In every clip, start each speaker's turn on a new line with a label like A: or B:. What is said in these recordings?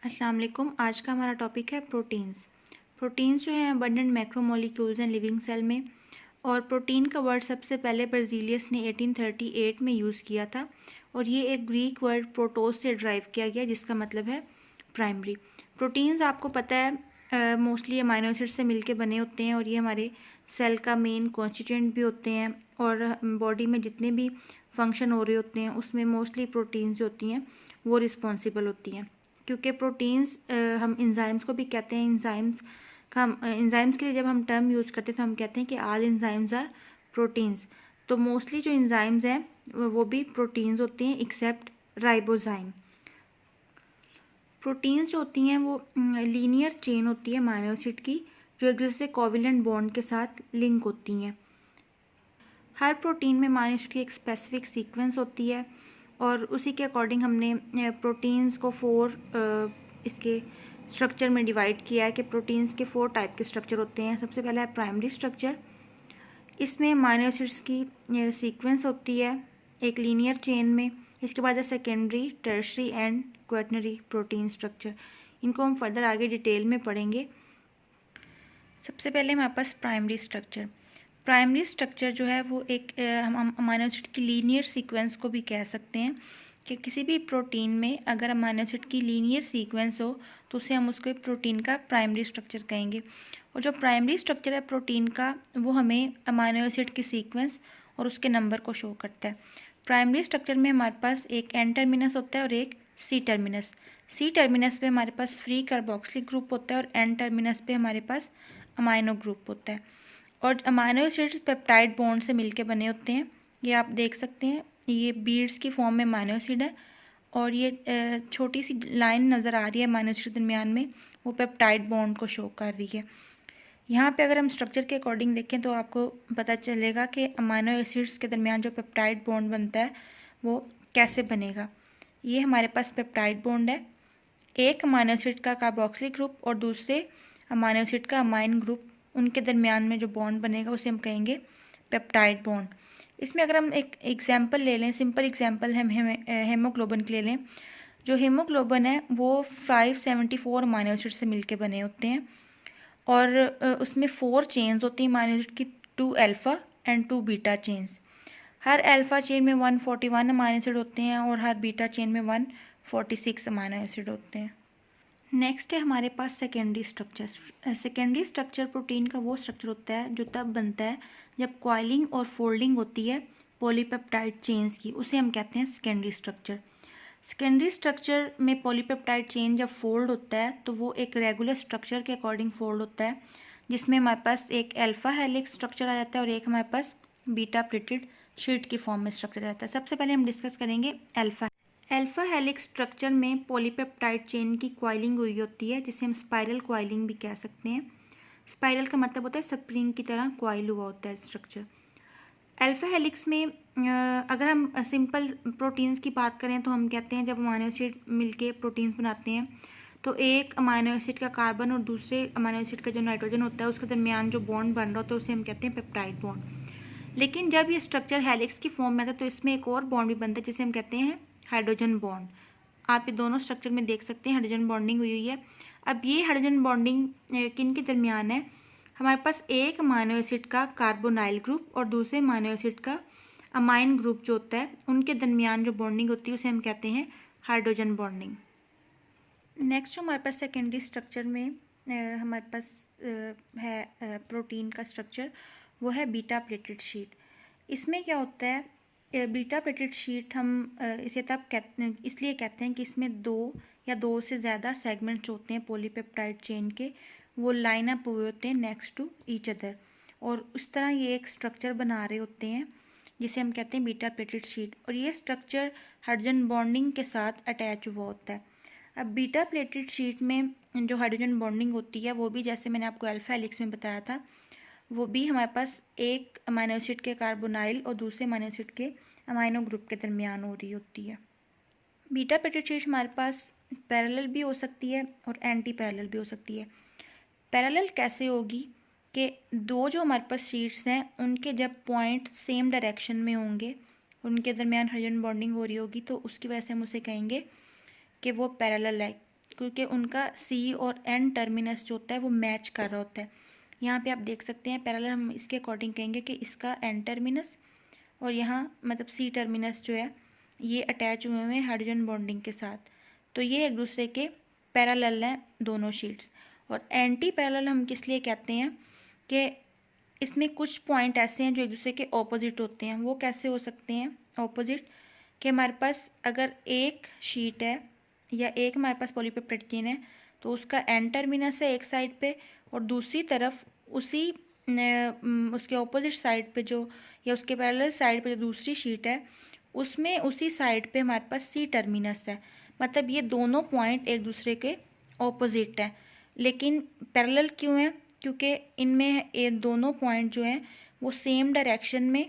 A: अस्सलाम वालेकुम। आज का हमारा टॉपिक है प्रोटीन्स। प्रोटीन्स जो हैं अबंडेंट मैक्रोमोलिक्यूल्स हैं लिविंग सेल में। और प्रोटीन का वर्ड सबसे पहले बर्जीलियस ने 1838 में यूज़ किया था और ये एक ग्रीक वर्ड प्रोटोस से ड्राइव किया गया जिसका मतलब है प्राइमरी। प्रोटीन्स आपको पता है मोस्टली अमाइनो एसिड से मिलके बने होते हैं और ये हमारे सेल का मेन कॉन्स्टिट्यूएंट भी होते हैं और बॉडी में जितने भी फंक्शन हो रहे होते हैं उसमें मोस्टली प्रोटीन्स जो होती हैं वो रिस्पॉन्सिबल होती हैं। क्योंकि प्रोटीन्स हम इंजाइम्स को भी कहते हैं। इंजाइम्स के लिए जब हम टर्म यूज़ करते हैं तो हम कहते हैं कि ऑल इंजाइम्स आर प्रोटीन्स। तो मोस्टली जो इंजाइम्स हैं वो भी प्रोटीन्स होते हैं एक्सेप्ट राइबोजाइम। प्रोटीन्स जो होती हैं वो लीनियर चेन होती है अमाइनो एसिड की जो एक दूसरे से कोवैलेंट बॉन्ड के साथ लिंक होती हैं। हर प्रोटीन में अमाइनो एसिड की एक स्पेसिफिक सीक्वेंस होती है और उसी के अकॉर्डिंग हमने प्रोटीन्स को इसके स्ट्रक्चर में डिवाइड किया है कि प्रोटीन्स के 4 टाइप के स्ट्रक्चर होते हैं। सबसे पहला है प्राइमरी स्ट्रक्चर। इसमें अमाइनो एसिड्स की सीक्वेंस होती है एक लीनियर चेन में। इसके बाद है secondary, tertiary and quaternary protein structure. इनको हम फर्दर आगे डिटेल में पढ़ेंगे। सबसे पहले हमारे पास प्राइमरी स्ट्रक्चर। प्राइमरी स्ट्रक्चर जो है वो एक हम अमाइनो एसिड की लीनियर सीक्वेंस को भी कह सकते हैं कि किसी भी प्रोटीन में अगर अमाइनो एसिड की लीनियर सीक्वेंस हो तो उसे हम उसको प्रोटीन का प्राइमरी स्ट्रक्चर कहेंगे। और जो प्राइमरी स्ट्रक्चर है प्रोटीन का वो हमें अमाइनो एसिड की सीक्वेंस और उसके नंबर को शो करता है। प्राइमरी स्ट्रक्चर में हमारे पास एक एन टर्मिनस होता है और एक सी टर्मिनस। सी टर्मिनस पे हमारे पास फ्री कार्बोक्सिलिक ग्रुप होता है और एन टर्मिनस पे हमारे पास अमाइनो ग्रुप होता है। और अमाइनो एसिड्स पेप्टाइड बॉन्ड से मिलके बने होते हैं। ये आप देख सकते हैं, ये बीड्स की फॉर्म में अमाइनो एसिड है और ये छोटी सी लाइन नज़र आ रही है अमाइनो एसिड के दरमियान में, वो पेप्टाइड बॉन्ड को शो कर रही है। यहाँ पे अगर हम स्ट्रक्चर के अकॉर्डिंग देखें तो आपको पता चलेगा कि अमाइनो एसिड्स के दरमियान जो पेप्टाइड बॉन्ड बनता है वो कैसे बनेगा। ये हमारे पास पेप्टाइड बॉन्ड है, एक अमाइनो एसिड का कार्बोक्सिलिक ग्रुप और दूसरे अमाइनो एसिड का अमाइन ग्रुप, उनके दरमियान में जो बॉन्ड बनेगा उसे हम कहेंगे पेप्टाइड बॉन्ड। इसमें अगर हम एक एग्जांपल ले लें, सिंपल एग्जांपल हम हेमोग्लोबिन के ले लें। जो हेमोग्लोबिन है वो 574 अमाइनो एसिड से मिलके बने होते हैं और उसमें 4 चेन्स होती हैं अमाइनो एसिड की, 2 alpha and 2 beta chains. Her alpha chain में 141 अमाइनो एसिड होते हैं और हर बीटा चेन में 146 अमाइनो एसिड होते हैं। नेक्स्ट है हमारे पास secondary structure. Secondary structure protein का वो स्ट्रक्चर होता है जो तब बनता है जब कॉइलिंग और फोल्डिंग होती है पॉलीपेप्टाइड चेन्स की, उसे हम कहते हैं सेकेंडरी स्ट्रक्चर। सेकेंडरी स्ट्रक्चर में पॉलीपेप्टाइड चेन जब फोल्ड होता है तो वो एक रेगुलर स्ट्रक्चर के अकॉर्डिंग फोल्ड होता है जिसमें हमारे पास एक अल्फा हेलिक्स स्ट्रक्चर आ जाता है और एक हमारे पास बीटा प्लेटेड शीट की फॉर्म में स्ट्रक्चर आ जाता है। सबसे पहले हम डिस्कस करेंगे अल्फा हेलिक्स स्ट्रक्चर में पॉलीपेप्टाइड चेन की कॉइलिंग हुई होती है जिसे हम स्पाइरल कॉइलिंग भी कह सकते हैं। स्पाइरल का मतलब होता है स्प्रिंग की तरह कॉइल हुआ होता है स्ट्रक्चर। अल्फा हेलिक्स में अगर हम सिंपल प्रोटीन्स की बात करें तो हम कहते हैं जब अमाइनो एसिड मिलके प्रोटीन्स बनाते हैं तो एक अमाइनो एसिड का कार्बन और दूसरे अमाइनो एसिड का जो नाइट्रोजन होता है उसके दरमियान जो बॉन्ड बन रहा होता है उसे हम कहते हैं पेप्टाइड बॉन्ड। लेकिन जब ये स्ट्रक्चर हेलिक्स की फॉर्म में आता है तो इसमें एक और बॉन्ड भी बनता है जिसे हम कहते हैं हाइड्रोजन बॉन्ड। आप ये दोनों स्ट्रक्चर में देख सकते हैं हाइड्रोजन बॉन्डिंग हुई है। अब ये हाइड्रोजन बॉन्डिंग किन के दरमियान है? हमारे पास एक अमाइनो एसिड का कार्बोनाइल ग्रुप और दूसरे अमाइनो एसिड का अमाइन ग्रुप जो होता है उनके दरमियान जो बॉन्डिंग होती है उसे हम कहते हैं हाइड्रोजन बॉन्डिंग। नेक्स्ट जो हमारे पास सेकेंडरी स्ट्रक्चर में हमारे पास है प्रोटीन का स्ट्रक्चर, वो है बीटा प्लेटेड शीट। इसमें क्या होता है, बीटा प्लेटेड शीट हम इसे इसलिए कहते हैं कि इसमें 2 या 2 से ज़्यादा सेगमेंट्स होते हैं पॉलीपेप्टाइड चेन के, वो लाइन अप हुए होते हैं नेक्स्ट टू ईच अदर और उस तरह ये एक स्ट्रक्चर बना रहे होते हैं जिसे हम कहते हैं बीटा प्लेटेड शीट। और ये स्ट्रक्चर हाइड्रोजन बॉन्डिंग के साथ अटैच हुआ होता है। अब बीटा प्लेटेड शीट में जो हाइड्रोजन बॉन्डिंग होती है वो भी जैसे मैंने आपको अल्फा हेलिक्स में बताया था, वो भी हमारे पास एक अमाइनो एसिड के कार्बोनाइल और दूसरे अमाइनो एसिड के अमाइनो ग्रुप के दरमियान हो रही होती है। बीटा प्लेटेड शीट हमारे पास पैरेलल भी हो सकती है और एंटी पैरेलल भी हो सकती है। पैरेलल कैसे होगी कि 2 जो हमारे पास शीट्स हैं उनके जब पॉइंट सेम डायरेक्शन में होंगे, उनके दरमियान हाइड्रोजन बॉन्डिंग हो रही होगी तो उसकी वजह से हम उसे कहेंगे कि वो पैरेलल है। क्योंकि उनका सी और एन टर्मिनस जो होता है वो मैच कर रहा होता है। यहाँ पे आप देख सकते हैं पैरेलल हम इसके अकॉर्डिंग कहेंगे कि इसका एन टर्मिनस और यहाँ मतलब सी टर्मिनस जो है ये अटैच हुए हैं हाइड्रोजन बॉन्डिंग के साथ, तो ये एक दूसरे के पैरेलल हैं दोनों शीट्स। और एंटी पैरेलल हम किस लिए कहते हैं कि इसमें कुछ पॉइंट ऐसे हैं जो एक दूसरे के ऑपोजिट होते हैं। वो कैसे हो सकते हैं ऑपोजिट, कि हमारे पास अगर एक शीट है या एक हमारे पास पॉलीपेप्टाइड चेन है तो उसका एन टर्मिनस है एक साइड पे और दूसरी तरफ उसी उसके ऑपोजिट साइड पे जो या उसके पैरेलल साइड पे जो दूसरी शीट है उसमें उसी साइड पे हमारे पास सी टर्मिनस है। मतलब ये दोनों पॉइंट एक दूसरे के ऑपोजिट हैं, लेकिन पैरेलल क्यों है, क्योंकि इनमें ये दोनों पॉइंट जो हैं वो सेम डायरेक्शन में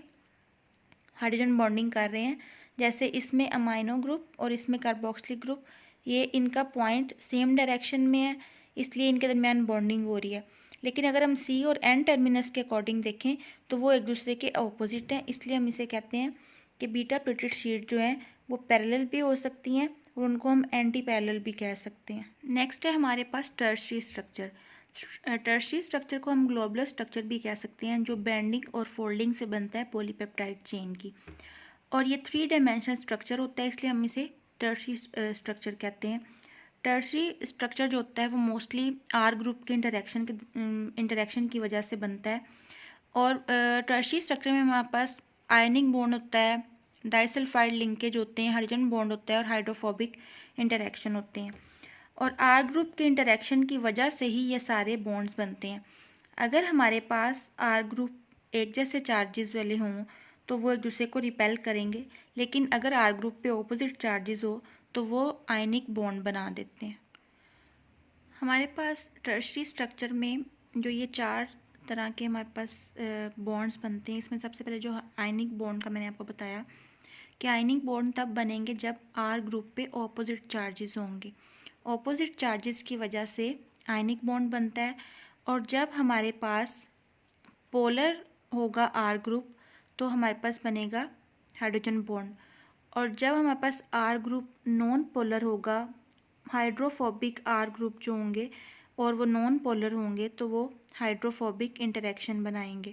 A: हाइड्रोजन बॉन्डिंग कर रहे हैं। जैसे इसमें अमाइनो ग्रुप और इसमें कार्बोक्सिलिक ग्रुप, ये इनका पॉइंट सेम डायरेक्शन में है, इसलिए इनके दरमियान बॉन्डिंग हो रही है। लेकिन अगर हम सी और एन टर्मिनस के अकॉर्डिंग देखें तो वो एक दूसरे के ऑपोजिट हैं, इसलिए हम इसे कहते हैं कि बीटा प्लेटेड शीट जो है वो पैरेलल भी हो सकती हैं और उनको हम एंटी पैरेलल भी कह सकते हैं। नेक्स्ट है हमारे पास टर्शियरी स्ट्रक्चर। टर्शियरी स्ट्रक्चर को हम ग्लोबुलर स्ट्रक्चर भी कह सकते हैं, जो बेंडिंग और फोल्डिंग से बनता है पॉलीपेप्टाइड चेन की, और ये 3 डायमेंशनल स्ट्रक्चर होता है, इसलिए हम इसे टर्शियरी स्ट्रक्चर कहते हैं। टर्शियरी स्ट्रक्चर जो होता है वो मोस्टली आर ग्रुप के इंटरेक्शन की वजह से बनता है। और टर्शियरी स्ट्रक्चर में हमारे पास आयनिक बॉन्ड होता है, डाइसल्फाइड लिंकेज होते हैं, हाइड्रोजन बॉन्ड होता है और हाइड्रोफोबिक इंटरेक्शन होते हैं। और आर ग्रुप के इंटरेक्शन की वजह से ही ये सारे बॉन्ड्स बनते हैं। अगर हमारे पास आर ग्रुप एक जैसे चार्जेस वाले हों तो वो एक दूसरे को रिपेल करेंगे, लेकिन अगर आर ग्रुप पे ऑपोजिट चार्जेस हो तो वो आयनिक बॉन्ड बना देते हैं। हमारे पास टर्शियरी स्ट्रक्चर में जो ये 4 तरह के हमारे पास बॉन्ड्स बनते हैं, इसमें सबसे पहले जो आयनिक बॉन्ड का मैंने आपको बताया कि आयनिक बॉन्ड तब बनेंगे जब आर ग्रुप पे ऑपोजिट चार्जेस होंगे। ऑपोजिट चार्जेस की वजह से आयनिक बॉन्ड बनता है। और जब हमारे पास पोलर होगा आर ग्रुप तो हमारे पास बनेगा हाइड्रोजन बॉन्ड। और जब हमारे पास आर ग्रुप नॉन पोलर होगा, हाइड्रोफोबिक आर ग्रुप जो होंगे और वो नॉन पोलर होंगे तो वो हाइड्रोफोबिक इंटरेक्शन बनाएंगे।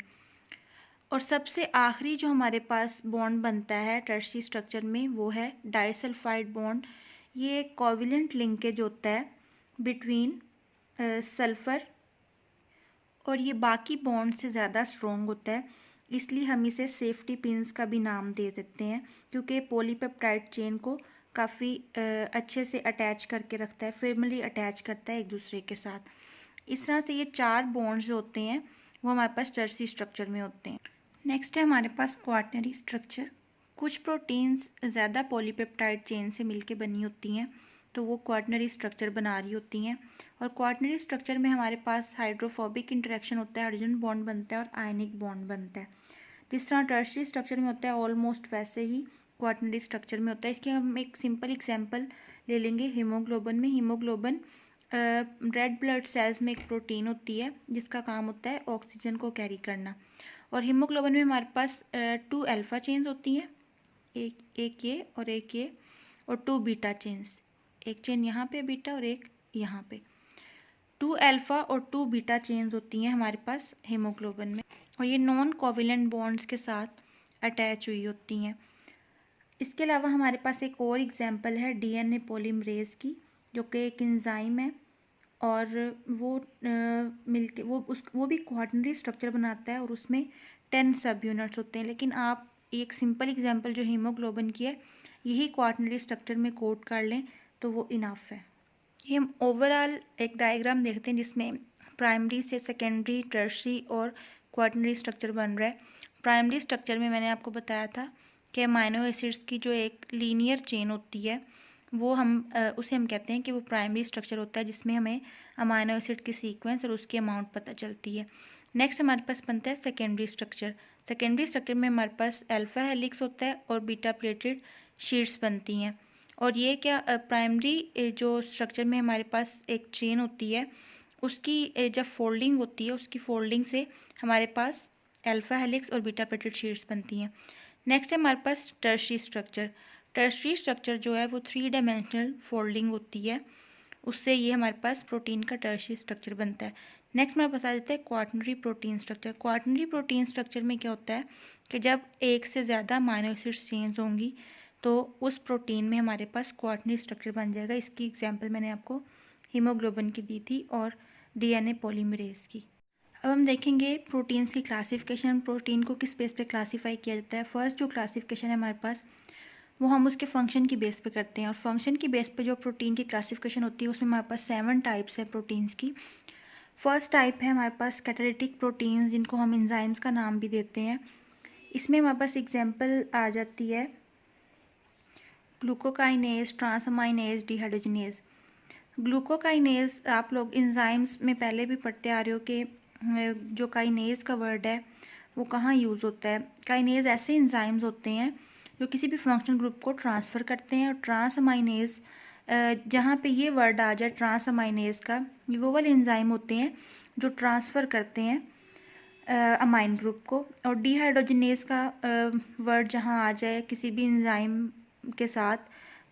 A: और सबसे आखिरी जो हमारे पास बॉन्ड बनता है टर्शियरी स्ट्रक्चर में वो है डाइसल्फाइड बॉन्ड। ये कोवैलेंट लिंकेज होता है बिटवीन सल्फ़र और ये बाकी बॉन्ड से ज़्यादा स्ट्रॉन्ग होता है, इसलिए हम इसे सेफ्टी पिन्स का भी नाम दे देते हैं, क्योंकि पॉलीपेप्टाइड चेन को काफ़ी अच्छे से अटैच करके रखता है, फर्मली अटैच करता है एक दूसरे के साथ। इस तरह से ये 4 बॉन्ड्स जो होते हैं वो हमारे पास टर्शियरी स्ट्रक्चर में होते हैं। नेक्स्ट है हमारे पास क्वाaternary स्ट्रक्चर। कुछ प्रोटीन्स ज़्यादा पॉलीपेप्टाइड चेन से मिलके बनी होती हैं तो वो क्वाaternary स्ट्रक्चर बना रही होती हैं। और क्वाaternary स्ट्रक्चर में हमारे पास हाइड्रोफोबिक इंटरेक्शन होता है, हाइड्रोजन बॉन्ड बनता है और आयनिक बॉन्ड बनता है। जिस तरह टर्शियरी स्ट्रक्चर में होता है ऑलमोस्ट वैसे ही क्वाaternary स्ट्रक्चर में होता है। इसके हम एक सिंपल एग्जाम्पल ले लेंगे हीमोग्लोबिन में। हीमोग्लोबिन रेड ब्लड सेल्स में एक प्रोटीन होती है जिसका काम होता है ऑक्सीजन को कैरी करना। और हीमोग्लोबिन में हमारे पास 2 अल्फा चेन्स होती हैं, एक ये और एक ये, और 2 बीटा चेन्स, एक चेन यहाँ पे बीटा और एक यहाँ पे। 2 अल्फा और 2 बीटा चेन्स होती हैं हमारे पास हीमोग्लोबिन में, और ये नॉन कोवैलेंट बॉन्ड्स के साथ अटैच हुई होती हैं। इसके अलावा हमारे पास एक और एग्जांपल है डीएनए पॉलीमरेज की, जो कि एक एंजाइम है और वो मिलके वो भी क्वाaternary स्ट्रक्चर बनाता है और उसमें 10 सब यूनिट्स होते हैं। लेकिन आप एक सिंपल एग्जांपल जो हीमोग्लोबिन की है यही क्वाaternary स्ट्रक्चर में कोड कर लें तो वो इनफ है। ये हम ओवरऑल एक डायग्राम देखते हैं जिसमें प्राइमरी से सेकेंडरी, टर्शियरी और क्वाaternary स्ट्रक्चर बन रहा है। प्राइमरी स्ट्रक्चर में मैंने आपको बताया था कि अमाइनो एसिड्स की जो एक लीनियर चेन होती है वो उसे हम कहते हैं कि वो प्राइमरी स्ट्रक्चर होता है, जिसमें हमें अमाइनो एसिड की सीक्वेंस और उसकी अमाउंट पता चलती है। नेक्स्ट हमारे पास बनता है सेकेंडरी स्ट्रक्चर। सेकेंडरी स्ट्रक्चर में हमारे पास अल्फा हेलिक्स होता है और बीटा प्लेटेड शीट्स बनती हैं। और ये क्या प्राइमरी जो स्ट्रक्चर में हमारे पास एक चेन होती है उसकी जब फोल्डिंग होती है उसकी फोल्डिंग से हमारे पास अल्फा हेलिक्स और बीटा प्लेटेड शीट्स बनती हैं। नेक्स्ट है हमारे पास टर्शियरी स्ट्रक्चर। टर्शियरी स्ट्रक्चर जो है वो 3 डायमेंशनल फोल्डिंग होती है उससे ये हमारे पास प्रोटीन का टर्शियरी स्ट्रक्चर बनता है। नेक्स्ट हमारे पास आ जाता है quaternary protein structure. Quaternary protein structure में क्या होता है कि जब एक से ज़्यादा अमीनो एसिड्स चेंज होंगी तो उस प्रोटीन में हमारे पास क्वाटर्नरी स्ट्रक्चर बन जाएगा। इसकी एग्जांपल मैंने आपको हीमोग्लोबिन की दी थी और डीएनए पॉलीमरेज की। अब हम देखेंगे प्रोटीन्स की क्लासिफिकेशन। प्रोटीन को किस बेस पे क्लासीफाई किया जाता है। फर्स्ट जो क्लासिफिकेशन है हमारे पास वो हम उसके फंक्शन की बेस पे करते हैं, और फंक्शन की बेस पे जो प्रोटीन की क्लासिफिकेशन होती है उसमें हमारे पास 7 टाइप्स है प्रोटीन्स की। फर्स्ट टाइप है हमारे पास कैटालिटिक प्रोटीन्स, जिनको हम एंजाइम्स का नाम भी देते हैं। इसमें हमारे पास एग्जांपल आ जाती है ग्लूकोकाइनेज, ट्रांसअमाइनेज, डिहाइड्रोजिनेज। ग्लूकोकाइनेज आप लोग एंजाइम्स में पहले भी पढ़ते आ रहे हो कि जो काइनेज का वर्ड है वो कहाँ यूज़ होता है। काइनेज ऐसे एंजाइम्स होते हैं जो किसी भी फंक्शनल ग्रुप को ट्रांसफ़र करते हैं, और ट्रांसअमाइनेज जहाँ पे ये वर्ड आ जाए ट्रांसअमाइनेज का, ये वो वाले एंजाइम होते हैं जो ट्रांसफ़र करते हैं अमाइन ग्रुप को। और डिहाइड्रोजिनेज का वर्ड जहाँ आ जाए किसी भी एंजाइम के साथ,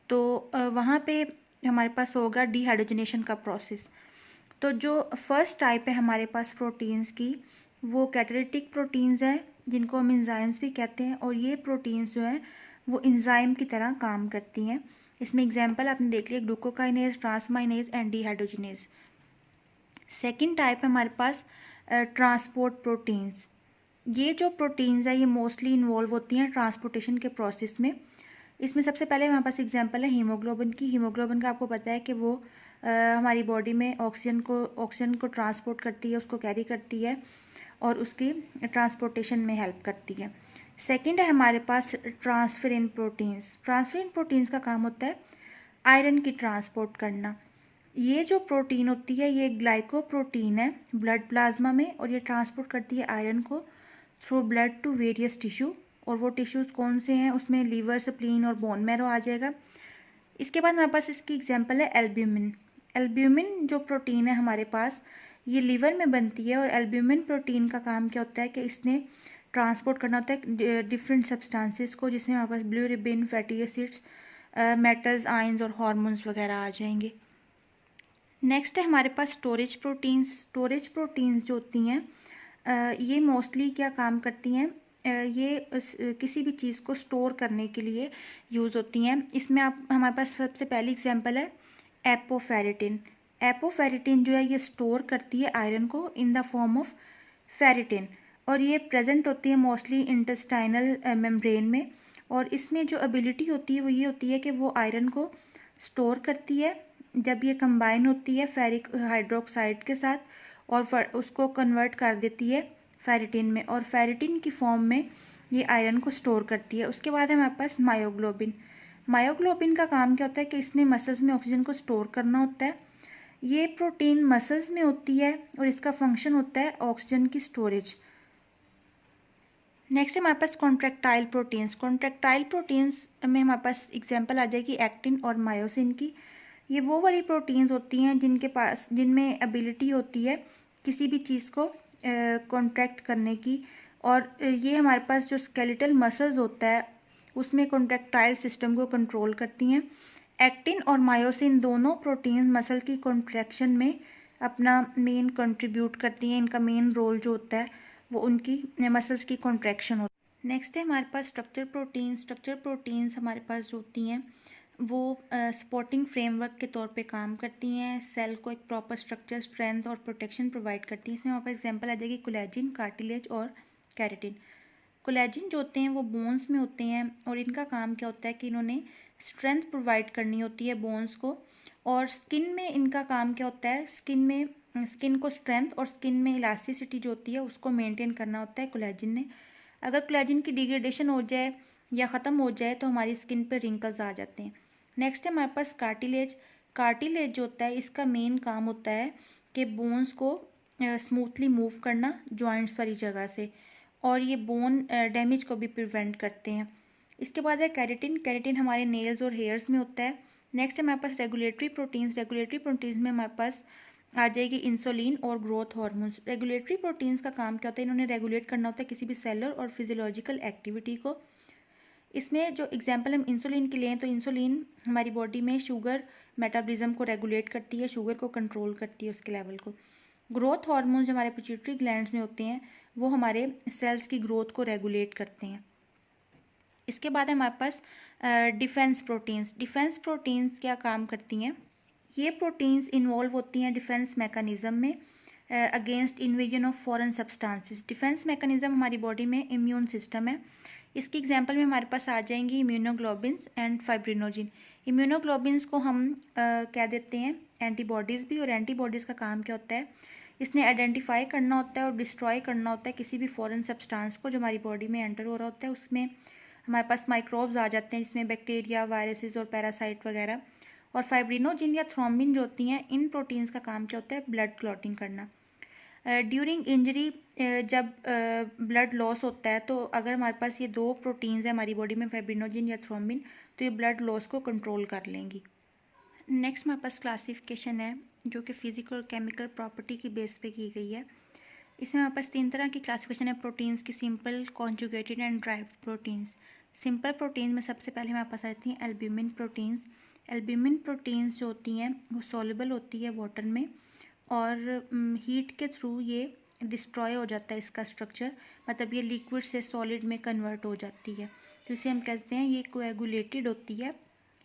A: तो वहाँ पे हमारे पास होगा डिहाइड्रोजनेशन का प्रोसेस। तो जो फर्स्ट टाइप है हमारे पास प्रोटीन्स की वो कैटालिटिक प्रोटीन्स हैं, जिनको हम एंजाइम्स भी कहते हैं, और ये प्रोटीन्स जो हैं वो एंजाइम की तरह काम करती हैं। इसमें एग्जांपल आपने देख लिया glucokinase, ट्रांसमाइनेज and dehydrogenase. Second type है हमारे पास ट्रांसपोर्ट प्रोटीन्स। ये जो प्रोटीन्स है ये मोस्टली इन्वॉल्व होती हैं ट्रांसपोर्टेशन के प्रोसेस में। इसमें सबसे पहले हमारे पास एग्जांपल है हीमोग्लोबिन की। हीमोग्लोबिन का आपको पता है कि वो हमारी बॉडी में ऑक्सीजन को ट्रांसपोर्ट करती है, उसको कैरी करती है और उसकी ट्रांसपोर्टेशन में हेल्प करती है। सेकंड है हमारे पास ट्रांसफेरिन प्रोटीन्स। ट्रांसफेरिन प्रोटीन्स का काम होता है आयरन की ट्रांसपोर्ट करना। ये जो प्रोटीन होती है ये ग्लाइकोप्रोटीन है ब्लड प्लाज्मा में, और ये ट्रांसपोर्ट करती है आयरन को through blood to various tissue. और वो टिश्यूज़ कौन से हैं, उसमें लीवर, स्प्लीन और बोन मैरो आ जाएगा। इसके बाद हमारे पास इसकी एग्जांपल है एल्ब्यूमिन। एल्ब्यूमिन जो प्रोटीन है हमारे पास ये लीवर में बनती है, और एल्ब्यूमिन प्रोटीन का काम क्या होता है कि इसने ट्रांसपोर्ट करना होता है डिफरेंट सब्सटेंसेस को, जिसमें हमारे पास bilirubin, fatty acids, metals, ions और हार्मोन्स वगैरह आ जाएंगे। नेक्स्ट है हमारे पास स्टोरेज प्रोटीन्स। स्टोरेज प्रोटीन्स जो होती हैं ये मोस्टली क्या काम करती हैं, ये किसी भी चीज़ को स्टोर करने के लिए यूज़ होती हैं। इसमें आप हमारे पास सबसे पहली एग्जांपल है एपोफेरिटिन। एपोफेरिटिन जो है ये स्टोर करती है आयरन को in the form of ferritin, और ये प्रेजेंट होती है मोस्टली इंटेस्टाइनल मेम्ब्रेन में। और इसमें जो एबिलिटी होती है वो ये होती है कि वो आयरन को स्टोर करती है जब ये कंबाइन होती है फेरिक हाइड्रोक्साइड के साथ, और उसको कन्वर्ट कर देती है फेरिटिन में, और फेरिटिन की फॉर्म में ये आयरन को स्टोर करती है। उसके बाद है हमारे पास मायोग्लोबिन। मायोग्लोबिन का काम क्या होता है कि इसने मसल्स में ऑक्सीजन को स्टोर करना होता है। ये प्रोटीन मसल्स में होती है और इसका फंक्शन होता है ऑक्सीजन की स्टोरेज। नेक्स्ट है हमारे पास कॉन्ट्रैक्टाइल प्रोटीन्स। कॉन्ट्रैक्टाइल प्रोटीन्स में हमारे पास एग्जांपल आ जाएगी एक्टिन और मायोसिन की। ये वो वाली प्रोटीन्स होती हैं जिनमें एबिलिटी होती है किसी भी चीज़ को कॉन्ट्रैक्ट करने की, और ये हमारे पास जो स्केलेटल मसल्स होता है उसमें कॉन्ट्रैक्टाइल सिस्टम को कंट्रोल करती हैं। एक्टिन और मायोसिन दोनों प्रोटीन मसल की कॉन्ट्रैक्शन में अपना मेन कंट्रीब्यूट करती हैं। इनका मेन रोल जो होता है वो उनकी मसल्स की कॉन्ट्रैक्शन होती है। नेक्स्ट है हमारे पास स्ट्रक्चर प्रोटीन्स। स्ट्रक्चर प्रोटीन्स हमारे पास जो होती हैं वो सपोर्टिंग फ्रेमवर्क के तौर पे काम करती हैं, सेल को एक प्रॉपर स्ट्रक्चर, स्ट्रेंथ और प्रोटेक्शन प्रोवाइड करती हैं। इसमें हमारे पास एग्जांपल आ जाएगी कोलेजिन, कार्टिलेज और केराटिन। कोलेजिन जो होते हैं वो बोन्स में होते हैं, और इनका काम क्या होता है कि इन्होंने स्ट्रेंथ प्रोवाइड करनी होती है बोन्स को। और स्किन में इनका काम क्या होता है, स्किन को स्ट्रेंथ और स्किन में इलास्टिसिटी जो होती है उसको मेंटेन करना होता है कोलेजिन ने। अगर कोलेजिन की डिग्रेडेशन हो जाए या ख़त्म हो जाए तो हमारी स्किन पर रिंकल्स आ जाते हैं। नेक्स्ट है हमारे पास कार्टिलेज। कार्टिलेज जो होता है इसका मेन काम होता है कि बोन्स को स्मूथली मूव करना जॉइंट्स वाली जगह से, और ये बोन डैमेज को भी प्रिवेंट करते हैं। इसके बाद है केराटिन। केराटिन हमारे नेल्स और हेयर्स में होता है। नेक्स्ट है हमारे पास रेगुलेटरी प्रोटीन्स। रेगुलेटरी प्रोटीन्स में हमारे पास आ जाएगी इंसुलिन और ग्रोथ हार्मोन्स। रेगुलेटरी प्रोटीन्स का काम क्या होता है, इन्होंने रेगुलेट करना होता है किसी भी सेलर और फिजियोलॉजिकल एक्टिविटी को। इसमें जो एग्जांपल हम इंसुलिन के लिए हैं, तो इंसुलिन हमारी बॉडी में शुगर मेटाबॉलिज्म को रेगुलेट करती है, शुगर को कंट्रोल करती है, उसके लेवल को। ग्रोथ हार्मोन जो हमारे पिट्यूटरी ग्लैंड्स में होते हैं वो हमारे सेल्स की ग्रोथ को रेगुलेट करते हैं। इसके बाद हमारे पास डिफेंस प्रोटीन्स। डिफेंस प्रोटीन्स क्या काम करती हैं? ये प्रोटीन्स इन्वॉल्व होती हैं डिफेंस मैकेनिज्म में against invasion of foreign substances. Defence mechanism हमारी बॉडी में इम्यून सिस्टम है। इसकी एग्जांपल में हमारे पास आ जाएंगी इम्यूनोग्लोबिन्स एंड फाइब्रिनोजिन। इम्यूनोग्लोबिन्स को हम क्या देते हैं? एंटीबॉडीज़ भी। और एंटीबॉडीज़ का काम क्या होता है? इसने आइडेंटिफाई करना होता है और डिस्ट्रॉय करना होता है किसी भी फॉरेन सब्सटेंस को जो हमारी बॉडी में एंटर हो रहा होता है। उसमें हमारे पास माइक्रोब्स आ जाते हैं जिसमें बैक्टीरिया, वायरसेस और पैरासाइट वगैरह। और फाइब्रिनोजिन या थ्रोम्बिन जो होती हैं, इन प्रोटीन्स का काम क्या होता है? ब्लड क्लॉटिंग करना। ड्यूरिंग इंजरी जब ब्लड लॉस होता है तो अगर हमारे पास ये दो प्रोटीन्स हैं हमारी बॉडी में, फाइब्रिनोजिन या थ्रोम्बिन, तो ये ब्लड लॉस को कंट्रोल कर लेंगी। नेक्स्ट हमारे पास क्लासिफिकेशन है जो कि फिजिकल और केमिकल प्रॉपर्टी की बेस पे की गई है। इसमें हमारे पास 3 तरह की क्लासिफिकेशन है प्रोटीन्स की: simple, conjugated and derived proteins. Simple proteins में सबसे पहले हमारे पास आती हैं एल्ब्यूमिन प्रोटीन्स। एल्ब्यूमिन प्रोटीन्स जो होती हैं वो सॉल्युबल होती है वाटर में और हीट के थ्रू ये डिस्ट्रॉय हो जाता है इसका स्ट्रक्चर, मतलब ये लिक्विड से सॉलिड में कन्वर्ट हो जाती है। तो इसे हम कहते हैं ये कोएगुलेटेड होती है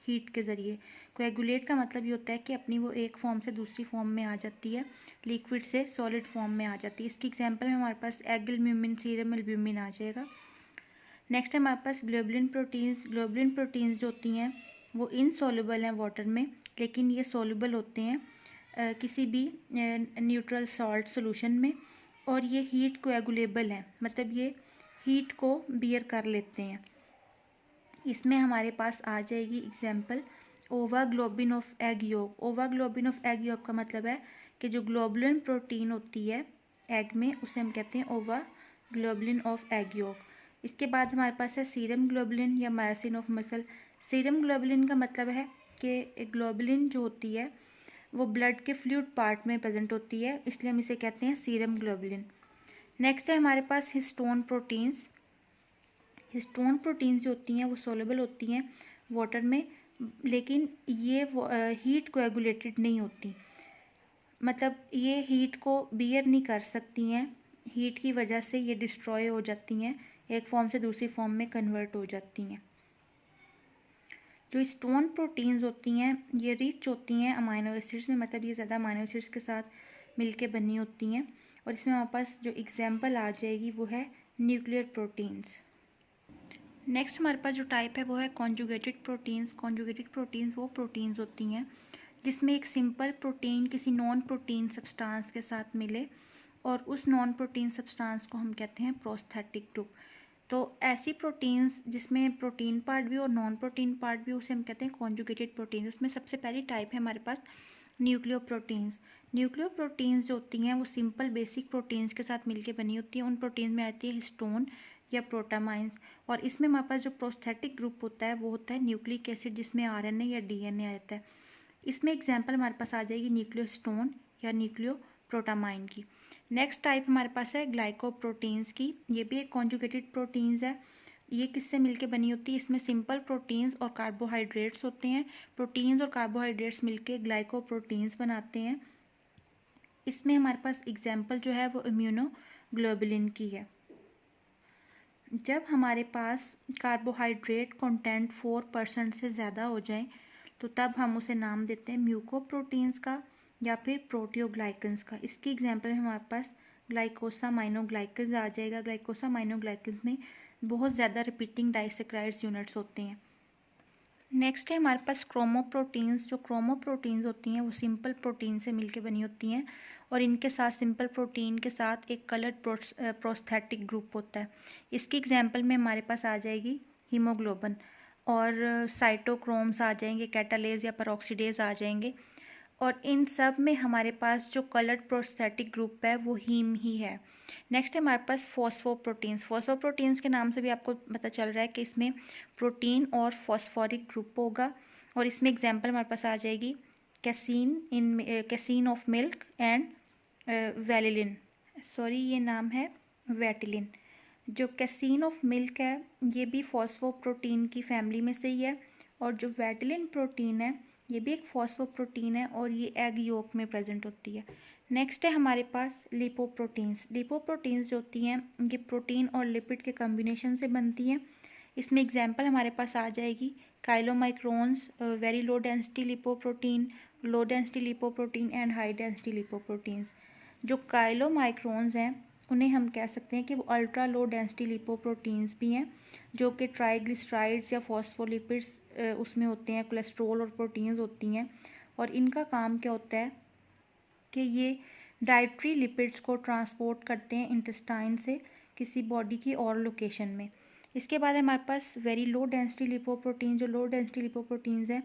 A: हीट के ज़रिए। कोएगुलेट का मतलब ये होता है कि अपनी वो एक फॉर्म से दूसरी फॉर्म में आ जाती है, लिक्विड से सॉलिड फॉर्म में आ जाती है। इसकी एग्जांपल में हमारे पास एग एल्ब्यूमिन, सीरम एल्ब्यूमिन आ जाएगा। नेक्स्ट है हमारे पास ग्लोबुलिन प्रोटीन्स। ग्लोबुलिन प्रोटीन्स जो होती हैं वो इनसॉल्युबल हैं वाटर में, लेकिन ये सॉल्युबल होते हैं किसी भी न्यूट्रल सॉल्ट सॉल्यूशन में, और ये हीट कोएगुलेबल हैं, मतलब ये हीट को बियर कर लेते हैं। इसमें हमारे पास आ जाएगी एग्जाम्पल ओवा ग्लोबिन ऑफ एग योक। ओवा ग्लोबिन ऑफ एग योक का मतलब है कि जो ग्लोबुलिन प्रोटीन होती है एग में उसे हम कहते हैं ओवा ग्लोबुलिन ऑफ एग योक। इसके बाद हमारे पास है सीरम ग्लोबुलिन या myosin of muscle. Serum globulin का मतलब है कि ग्लोबुलिन जो होती है वो ब्लड के फ्लूइड पार्ट में प्रेजेंट होती है, इसलिए हम इसे कहते हैं सीरम ग्लोबुलिन। नेक्स्ट है हमारे पास हिस्टोन प्रोटीन्स। हिस्टोन प्रोटीन्स जो होती हैं वो सोलेबल होती हैं वाटर में, लेकिन ये हीट कोएगुलेटेड नहीं होती, मतलब ये हीट को बियर नहीं कर सकती हैं, हीट की वजह से ये डिस्ट्रॉय हो जाती हैं, एक फॉर्म से दूसरी फॉर्म में कन्वर्ट हो जाती हैं। जो स्टोन प्रोटीन्स होती हैं ये रिच होती हैं अमाइनो एसिड्स में, मतलब ये ज़्यादा अमाइनो एसिड्स के साथ मिलके बनी होती हैं। और इसमें हमारे पास जो एग्जांपल आ जाएगी वो है न्यूक्लियर प्रोटीन्स। नेक्स्ट हमारे पास जो टाइप है वो है कॉन्जुगेटेड प्रोटीन्स। कॉन्जुगेटेड प्रोटीन्स वो प्रोटीन्स होती हैं जिसमें एक सिंपल प्रोटीन किसी नॉन प्रोटीन सब्सटेंस के साथ मिले और उस नॉन प्रोटीन सब्सटेंस को हम कहते हैं प्रोस्थेटिक ग्रुप। तो ऐसी प्रोटीन्स जिसमें प्रोटीन पार्ट भी और नॉन प्रोटीन पार्ट भी उसे हम कहते हैं कॉन्जुगेटेड प्रोटीन। उसमें सबसे पहली टाइप है हमारे पास न्यूक्लियो प्रोटीन्स। न्यूक्लियो प्रोटीन्स जो होती हैं वो सिंपल बेसिक प्रोटीन्स के साथ मिलके बनी होती हैं। उन प्रोटीन में आती है हिस्टोन या प्रोटामाइंस, और इसमें हमारे पास जो प्रोस्थेटिक ग्रुप होता है वो होता है न्यूक्लिक एसिड जिसमें आरएनए या डीएनए आ जाता है। इसमें एग्जाम्पल हमारे पास आ जाएगी न्यूक्लियोस्टोन या न्यूक्लियो प्रोटामाइन की। नेक्स्ट टाइप हमारे पास है ग्लाइकोप्रोटीन्स की। ये भी एक कॉन्जुगेटेड प्रोटीन्स है। ये किससे मिलके बनी होती है? इसमें सिंपल प्रोटीन्स और कार्बोहाइड्रेट्स होते हैं। प्रोटीन्स और कार्बोहाइड्रेट्स मिलके ग्लाइकोप्रोटीन्स बनाते हैं। इसमें हमारे पास एग्जाम्पल जो है वो इम्यूनोग्लोबुलिन की है। जब हमारे पास कार्बोहाइड्रेट कंटेंट 4% से ज़्यादा हो जाए तो तब हम उसे नाम देते हैं म्यूकोप्रोटीन्स का या फिर प्रोटियोग्लाइकन्स का। इसकी एग्जांपल है हमारे पास ग्लाइकोसामाइनोग्लाइकन्स आ जाएगा। ग्लाइकोसामाइनोग्लाइकन्स में बहुत ज़्यादा रिपीटिंग डाइसेक्राइड्स यूनिट्स होते हैं। नेक्स्ट है हमारे पास क्रोमोप्रोटीन्स। जो क्रोमोप्रोटीन्स होती हैं वो सिंपल प्रोटीन से मिलकर बनी होती हैं और इनके साथ सिंपल प्रोटीन के साथ एक कलर्ड प्रोस्थेटिक ग्रुप होता है। इसकी एग्जांपल में हमारे पास आ जाएगी हीमोग्लोबिन और साइटोक्रोम्स आ जाएंगे, कैटालेज या पेरोक्सीडेज आ जाएंगे, और इन सब में हमारे पास जो कलर्ड प्रोस्थेटिक ग्रुप है वो हीम ही है। नेक्स्ट है हमारे पास फॉस्फोप्रोटीन्स। फॉस्फोप्रोटीन्स के नाम से भी आपको पता चल रहा है कि इसमें प्रोटीन और फॉस्फोरिक ग्रुप होगा, और इसमें एग्जांपल हमारे पास आ जाएगी कैसीन ऑफ मिल्क एंड वेलिलिन, सॉरी ये नाम है वेटिलिन। जो कैसीन ऑफ मिल्क है ये भी फॉस्फोप्रोटीन की फैमिली में से ही है, और जो वेटिलिन प्रोटीन है ये भी एक फॉस्फोप्रोटीन है और ये एग योक में प्रेजेंट होती है। नेक्स्ट है हमारे पास लिपोप्रोटीन्स। लिपोप्रोटीन्स जो होती हैं ये प्रोटीन और लिपिड के कॉम्बिनेशन से बनती हैं। इसमें एग्जांपल हमारे पास आ जाएगी chylomicrons, very low density lipoprotein, low density lipoprotein and high density lipoproteins. जो काइलोमाइक्रोन्स हैं उन्हें हम कह सकते हैं कि वो अल्ट्रा लो डेंसिटी लिपोप्रोटीन्स भी हैं, जो कि ट्राइग्लिसराइड्स या फॉस्फोलिपिड्स उसमें होते हैं, कोलेस्ट्रॉल और प्रोटीन्स होती हैं। और इनका काम क्या होता है कि ये डाइट्री लिपिड्स को ट्रांसपोर्ट करते हैं इंटेस्टाइन से किसी बॉडी की और लोकेशन में। इसके बाद हमारे पास वेरी लो डेंसिटी लिपोप्रोटीन। जो लो डेंसिटी लिपोप्रोटीन्स हैं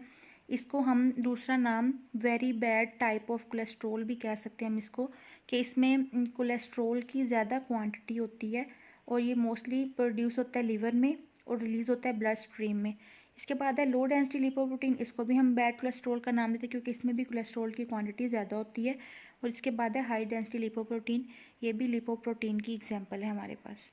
A: इसको हम दूसरा नाम very bad type of cholesterol भी कह सकते हैं हम इसको, कि इसमें कोलेस्ट्रॉल की ज़्यादा क्वांटिटी होती है और ये मोस्टली प्रोड्यूस होता है लिवर में और रिलीज़ होता है ब्लड स्ट्रीम में। इसके बाद है लो डेंसिटी लिपोप्रोटीन। इसको भी हम बैड कोलेस्ट्रॉल का नाम देते हैं क्योंकि इसमें भी कोलेस्ट्रॉल की क्वांटिटी ज़्यादा होती है। और इसके बाद है हाई डेंसिटी लिपोप्रोटीन। ये भी लिपोप्रोटीन की एग्जांपल है हमारे पास।